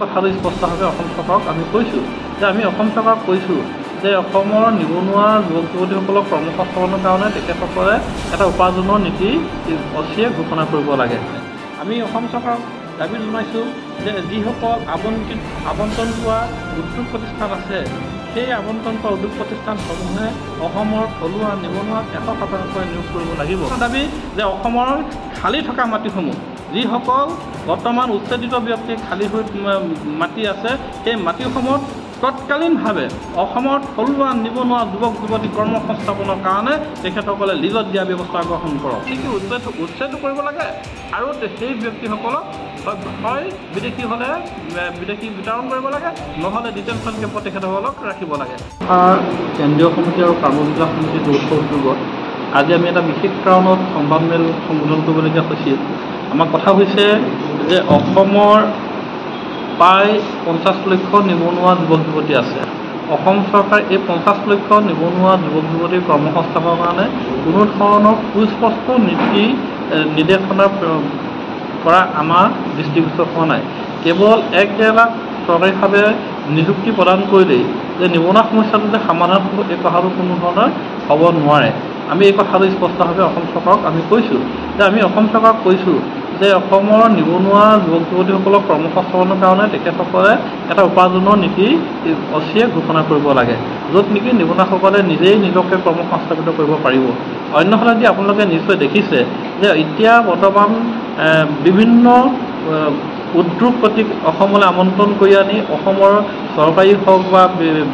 কথাটো স্পষ্টভাৱে অসম চৰকাৰক আমি কৈছোঁ যে আমি অসম চৰকাৰক কৈছোঁ যে অসমৰ নিবনুৱা যুৱক যুৱতীসকলক কৰ্মসংস্থাপনৰ কাৰণে তেখেতসকলে এটা উপাৰ্জনৰ নীতি অচিয়ে ঘোষণা কৰিব লাগে। আমি অসম চৰকাৰক দাবী জনাইছোঁ যে যিসকল আবণ্টন পোৱা উদ্যোগ প্ৰতিষ্ঠান আছে সেই আবণ্টন পোৱা উদ্যোগ প্ৰতিষ্ঠানসমূহে অসমৰ থলুৱা নিবনুৱাক 100% নিয়োগ কৰিব লাগিব। দাবী যে অসমৰ খালী থকা মাটিসমূহ যিসকল বৰ্তমান উচ্ছেদিত ব্যক্তি খালী হৈ মাটি আছে সেই মাটিসমূহত তৎকালীনভাৱে অসমৰ থলুৱা নিবনুৱা যুৱক যুৱতী কৰ্মসংস্থাপনৰ কাৰণে তেখেতসকলে লিজত দিয়া ব্যৱস্থা গ্ৰহণ কৰক। উচ্ছেদ কৰিব লাগে আৰু সেই ব্যক্তিসকলক হয় বিদেশী হ'লে বিদেশী বিতৰণ কৰিব লাগে, নহ'লে ডিটেনশ্যন কেম্পত তেখেতসকলক ৰাখিব লাগে। কেন্দ্ৰীয় সমিতি আৰু কৰ্মবিকাশ সমিতিৰ যৌথ উদ্যোগত আজি আমি এটা বিশেষ কাৰণত সংবাদমেল সম্বোধন কৰিবলগীয়া হৈছিল। আমাৰ কথা হৈছে যে অসমৰ প্ৰায় 50 লক্ষ নিবনুৱা যুৱক যুৱতী আছে। অসম চৰকাৰে এই 50 লক্ষ নিবনুৱা যুৱক যুৱতীৰ কৰ্মসংস্থাপনৰ কাৰণে কোনো ধৰণৰ সুস্পষ্ট নীতি নিৰ্দেশনাৰ পৰা আমাৰ দৃষ্টিগোচৰ হোৱা নাই। কেৱল 1-1.5 লাখ চৰকাৰীভাৱে নিযুক্তি প্ৰদান কৰিলেই যে নিবনুৱা সমস্যাটো যে সমাধান হ'ব এই কথাটো কোনো ধৰণৰ হ'ব নোৱাৰে। আমি এই কথাটো স্পষ্টভাৱে অসম চৰকাৰক আমি কৈছোঁ যে আমি অসম চৰকাৰক কৈছোঁ যে অসমৰ নিবনুৱা যুৱক যুৱতীসকলক কৰ্মসংস্থাপনৰ কাৰণে তেখেতসকলে এটা উপাৰ্জনৰ নীতি অচিয়ে ঘোষণা কৰিব লাগে, য'ত নেকি নিবনুৱাসকলে নিজেই নিজকে কৰ্মসংস্থাপিত কৰিব পাৰিব। অন্যফালেদি আপোনালোকে নিশ্চয় দেখিছে যে এতিয়া বৰ্তমান বিভিন্ন উদ্যোগপতিক অসমলৈ আমন্ত্ৰণ কৰি আনি অসমৰ চৰকাৰী হওক বা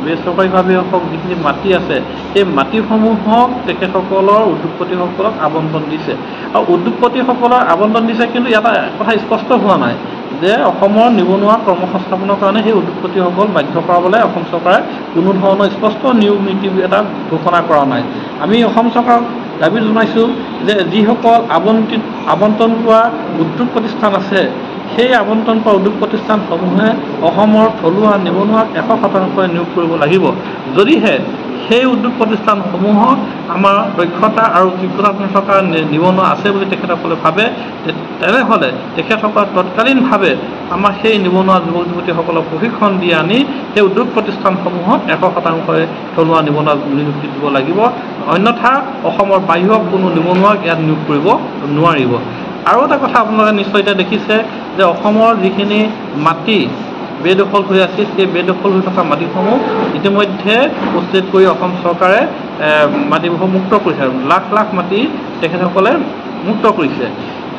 বেচৰকাৰীভাৱে হওক যিখিনি মাটি আছে সেই মাটিসমূহক তেখেতসকলৰ উদ্যোগপতিসকলক আবণ্টন দিছে আৰু উদ্যোগপতিসকলক আবণ্টন দিছে, কিন্তু এটা কথা স্পষ্ট হোৱা নাই যে অসমৰ নিবনুৱা কৰ্মসংস্থাপনৰ কাৰণে সেই উদ্যোগপতিসকল বাধ্য কৰাবলৈ অসম চৰকাৰে কোনো ধৰণৰ স্পষ্ট নিয়োগ নীতি এটা ঘোষণা কৰা নাই। আমি অসম চৰকাৰক দাবী জনাইছোঁ যে যিসকল আবণ্টন পোৱা উদ্যোগ প্ৰতিষ্ঠান আছে সেই আবণ্টন পোৱা উদ্যোগ প্ৰতিষ্ঠানসমূহে অসমৰ থলুৱা নিবনুৱাক 100% নিয়োগ কৰিব লাগিব। যদিহে সেই উদ্যোগ প্ৰতিষ্ঠানসমূহক আমাৰ দক্ষতা আৰু যোগ্যতা থকা নিবনুৱা আছে বুলি তেখেতসকলে ভাবে, তেনেহ'লে তেখেতসকলে তৎকালীনভাৱে আমাৰ সেই নিবনুৱা যুৱক যুৱতীসকলক প্ৰশিক্ষণ দি আনি সেই উদ্যোগ প্ৰতিষ্ঠানসমূহত 100% থলুৱা নিবনুৱা নিযুক্তি দিব লাগিব। অন্যথা অসমৰ বাহিৰৰ কোনো নিবনুৱাক ইয়াত নিয়োগ কৰিব নোৱাৰিব। আৰু এটা কথা আপোনালোকে নিশ্চয় এতিয়া দেখিছে যে অসমৰ যিখিনি মাটি বেদখল হৈ আছিল সেই বেদখল হৈ থকা মাটিসমূহ ইতিমধ্যে উচ্ছেদ কৰি অসম চৰকাৰে মাটিবোৰ মুক্ত কৰিছে আৰু লাখ লাখ মাটি তেখেতসকলে মুক্ত কৰিছে।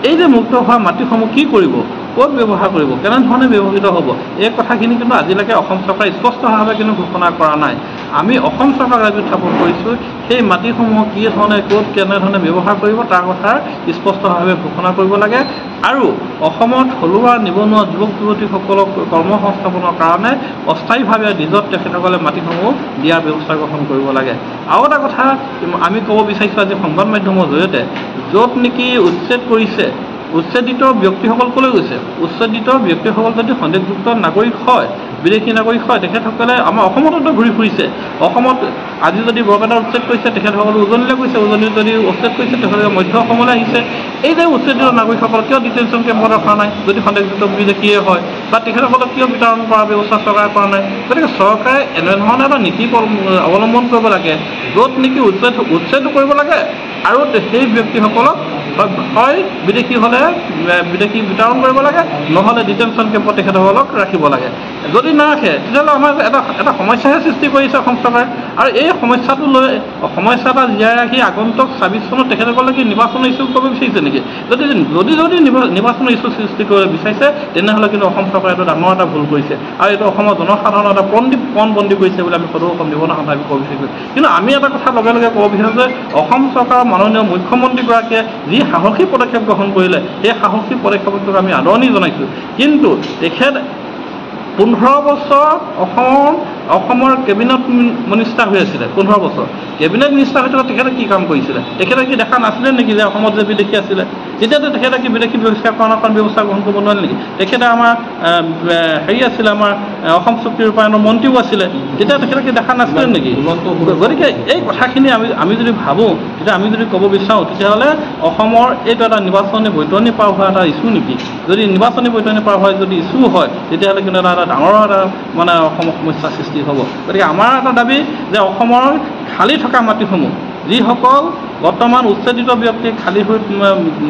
এই যে মুক্ত হোৱা মাটিসমূহ কি কৰিব, ক'ত ব্যৱহাৰ কৰিব, কেনেধৰণে ব্যৱহৃত হ'ব, এই কথাখিনি কিন্তু আজিলৈকে অসম চৰকাৰে স্পষ্টভাৱে কিন্তু ঘোষণা কৰা নাই। আমি অসম চৰকাৰক আজি উত্থাপন কৰিছোঁ সেই মাটিসমূহ কি ধৰণে ক'ত কেনেধৰণে ব্যৱহাৰ কৰিব তাৰ কথা স্পষ্টভাৱে ঘোষণা কৰিব লাগে আৰু অসমৰ থলুৱা নিবনুৱা যুৱক যুৱতীসকলক কৰ্মসংস্থাপনৰ কাৰণে অস্থায়ীভাৱে নিজত তেখেতসকলে মাটিসমূহ দিয়াৰ ব্যৱস্থা গ্ৰহণ কৰিব লাগে। আৰু এটা কথা আমি ক'ব বিচাৰিছোঁ আজি সংবাদ মাধ্যমৰ জৰিয়তে, য'ত নেকি উচ্ছেদ কৰিছে উচ্ছেদিত ব্যক্তিসকল ক'লৈ গৈছে, উচ্ছেদিত ব্যক্তিসকল যদি সন্দেহযুক্ত নাগৰিক হয়, বিদেশী নাগৰিক হয়, তেখেতসকলে আমাৰ অসমতো ঘূৰি ফুৰিছে। অসমত আজি যদি বৰপেটা উচ্ছেদ কৰিছে তেখেতসকলে উজনিলৈ গৈছে, উজনিত যদি উচ্ছেদ কৰিছে তেখেতসকলে মধ্য অসমলৈ আহিছে। এই যে উচ্ছেদিত নাগৰিকসকল কিয় ডিটেনশ্যন কেম্পত ৰখা নাই যদি সন্দেহযুক্ত বিদেশীয়ে হয়, বা তেখেতসকলক কিয় বিতৰণ কৰাৰ ব্যৱস্থা চৰকাৰে কৰা নাই? গতিকে চৰকাৰে এনেধৰণে এটা নীতি অৱলম্বন কৰিব লাগে য'ত নেকি উচ্ছেদ কৰিব লাগে আৰু সেই ব্যক্তিসকলক হয় বিদেশী হ'লে বিদেশী বিতৰণ কৰিব লাগে, নহ'লে ডিটেনশ্যন কেম্পত তেখেতসকলক ৰাখিব লাগে। যদি নাৰাখে তেতিয়াহ'লে আমাৰ এটা সমস্যাহে সৃষ্টি কৰিছে অসম চৰকাৰে। আৰু এই সমস্যাটো লৈ সমস্যা এটা জীয়াই ৰাখি আগন্তুক 26 চনত তেখেতসকলে কি নিৰ্বাচনৰ ইছ্যু কৰিব বিচাৰিছে নেকি? যদি নিৰ্বাচনৰ ইছ্যু সৃষ্টি কৰিব বিচাৰিছে তেনেহ'লে কিন্তু অসম চৰকাৰে এটা ডাঙৰ এটা ভুল কৰিছে আৰু এইটো অসমৰ জনসাধাৰণৰ এটা পণবন্দী কৰিছে বুলি আমি সদৌ অসম নিবনুৱা সন্থা ক'ব বিচাৰিছোঁ। কিন্তু আমি এটা কথা লগে লগে ক'ব বিচাৰোঁ যে অসম চৰকাৰৰ মাননীয় মুখ্যমন্ত্ৰীগৰাকীয়ে যি সাহসী পদক্ষেপ গ্ৰহণ কৰিলে সেই সাহসী পদক্ষেপক আমি আদৰণি জনাইছোঁ। কিন্তু তেখেত 15 বছৰ অসমৰ কেবিনেট মিনিষ্টাৰ হৈ আছিলে। 15 বছৰ কেবিনেট মিনিষ্টাৰ হৈ থকা তেখেতে কি কাম কৰিছিলে? তেখেতে কি দেখা নাছিলে নেকি যে অসমত যে বিদেশী আছিলে? তেতিয়াতো তেখেতে কি বিদেশী বহিষ্কাৰকৰণৰ ব্যৱস্থা গ্ৰহণ কৰিব নোৱাৰে নেকি? তেখেতে আমাৰ আছিলে আমাৰ অসম চুক্তি ৰূপায়ণৰ মন্ত্ৰীও আছিলে তেতিয়া তেখেতলোকে দেখা নাছিলে নেকি গতিকে এই কথাখিনি আমি যদি ভাবোঁ তেতিয়া আমি যদি ক'ব বিচাৰোঁ তেতিয়াহ'লে অসমৰ এইটো এটা নিৰ্বাচনী বৈতৰণি পাৰ হোৱা এটা ইছ্যু নেকি যদি নিৰ্বাচনী বৈতৰণি পাৰ হয় যদি ইছ্যু হয় তেতিয়াহ'লে কিন্তু এটা ডাঙৰ এটা মানে অসমৰ সমস্যাৰ সৃষ্টি হ'ব গতিকে আমাৰ এটা দাবী যে অসমৰ খালী থকা মাটিসমূহ যিসকল বৰ্তমান উচ্ছেদিত ব্যক্তি খালী হৈ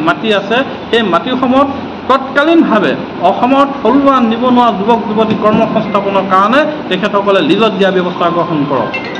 মাটি আছে সেই মাটিসমূহত তৎকালীনভাৱে অসমত থলুৱা নিবনুৱা যুৱক যুৱতী কৰ্ম সংস্থাপনৰ কাৰণে তেখেতসকলে লিজত দিয়া ব্যৱস্থা গ্ৰহণ কৰক